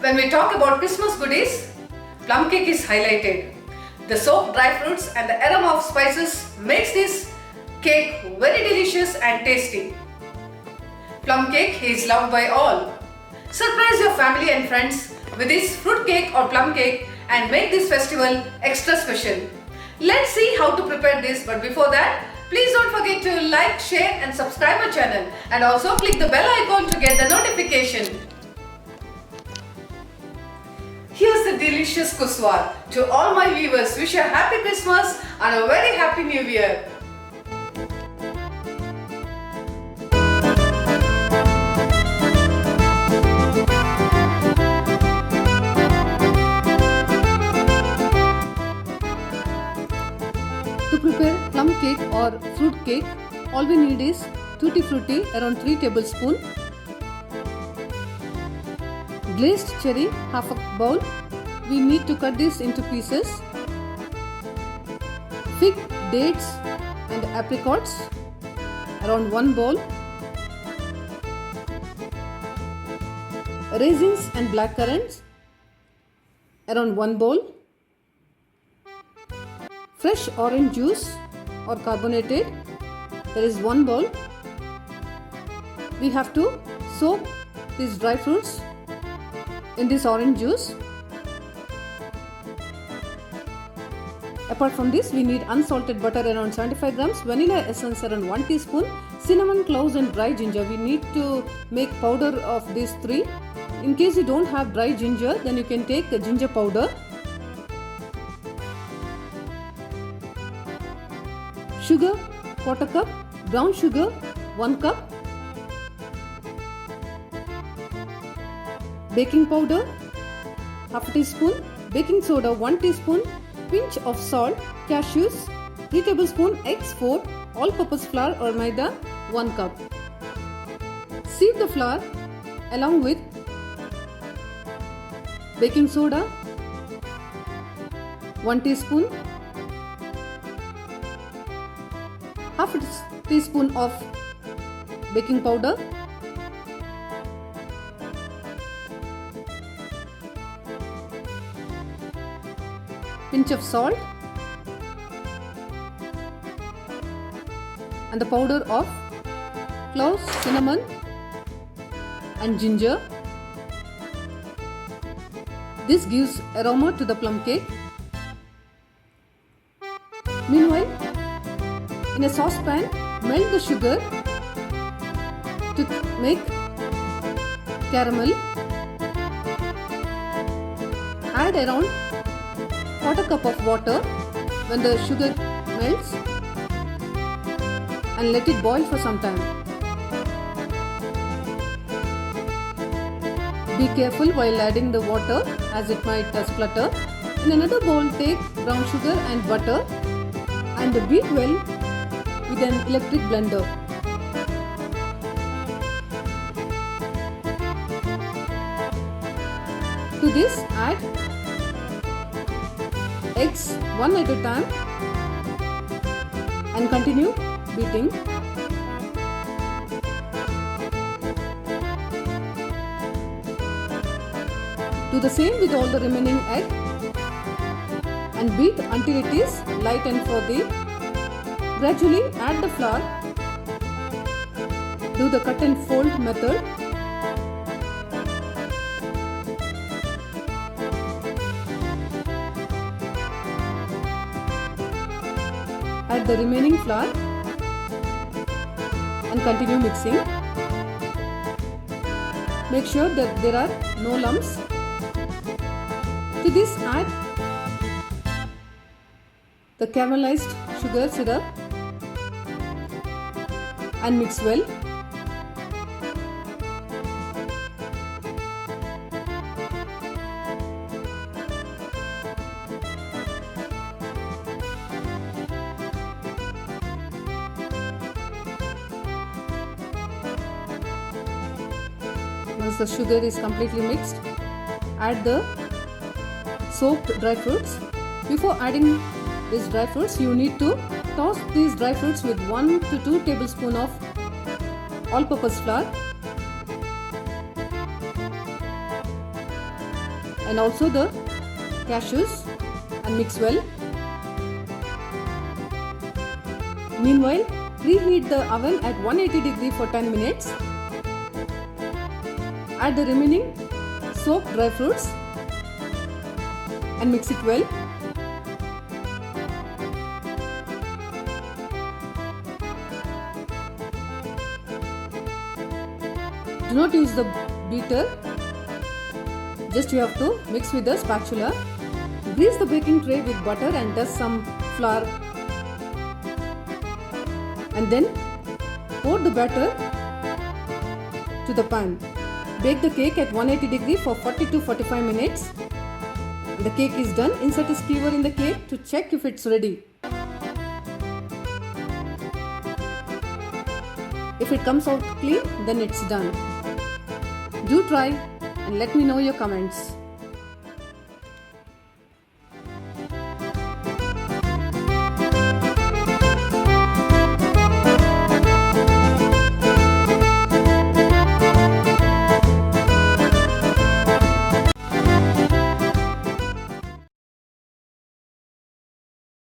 When we talk about Christmas goodies, plum cake is highlighted. The soaked dry fruits and the aroma of spices makes this cake very delicious and tasty. Plum cake is loved by all. Surprise your family and friends with this fruit cake or plum cake and make this festival extra special. Let's see how to prepare this, but before that, please don't forget to like, share and subscribe our channel, and also click the bell icon to get the notification. Here's the delicious kuswar. To all my viewers, wish you a happy Christmas and a very happy New Year. To prepare plum cake or fruit cake, all we need is tutti frutti around 3 tablespoons, glazed cherry half a bowl. We need to cut this into pieces. Fig, dates and apricots around 1 bowl. Raisins and blackcurrants around 1 bowl. Fresh orange juice or carbonated, there is 1 bowl. We have to soak these dry fruits in this orange juice. Apart from this, we need unsalted butter around 75 grams, vanilla essence around 1 teaspoon, cinnamon, cloves and dry ginger. We need to make powder of these 3. In case you don't have dry ginger, then you can take the ginger powder. Sugar, 1/4 cup, brown sugar, 1 cup, baking powder, half a teaspoon, baking soda, 1 teaspoon, pinch of salt, cashews, 3 tablespoons, eggs 4, all-purpose flour or maida, 1 cup. Sieve the flour along with baking soda, 1 teaspoon, half a teaspoon of baking powder, pinch of salt and the powder of cloves, cinnamon and ginger. This gives aroma to the plum cake. Meanwhile, in a saucepan, melt the sugar to make caramel. Add around 1/4 cup of water when the sugar melts and let it boil for some time. Be careful while adding the water as it might splutter. In another bowl, take brown sugar and butter and beat well with an electric blender. To this, add eggs one at a time and continue beating. Do the same with all the remaining egg and beat until it is light and frothy. Gradually add the flour. Do the cut and fold method. Add the remaining flour and continue mixing. Make sure that there are no lumps. To this, add the caramelized sugar syrup and mix well. Once the sugar is completely mixed, add the soaked dry fruits. Before adding these dry fruits, you need to toss these dry fruits with 1 to 2 tablespoons of all-purpose flour. and also the cashews and mix well. Meanwhile, preheat the oven at 180 degree for 10 minutes. Add the remaining soaked dry fruits and mix it well. Do not use the beater, just you have to mix with the spatula. Grease the baking tray with butter and dust some flour, and then pour the batter to the pan. Bake the cake at 180 degree for 40 to 45 minutes. The cake is done. Insert a skewer in the cake to check if it's ready. If it comes out clean, then it's done. Do try and let me know your comments.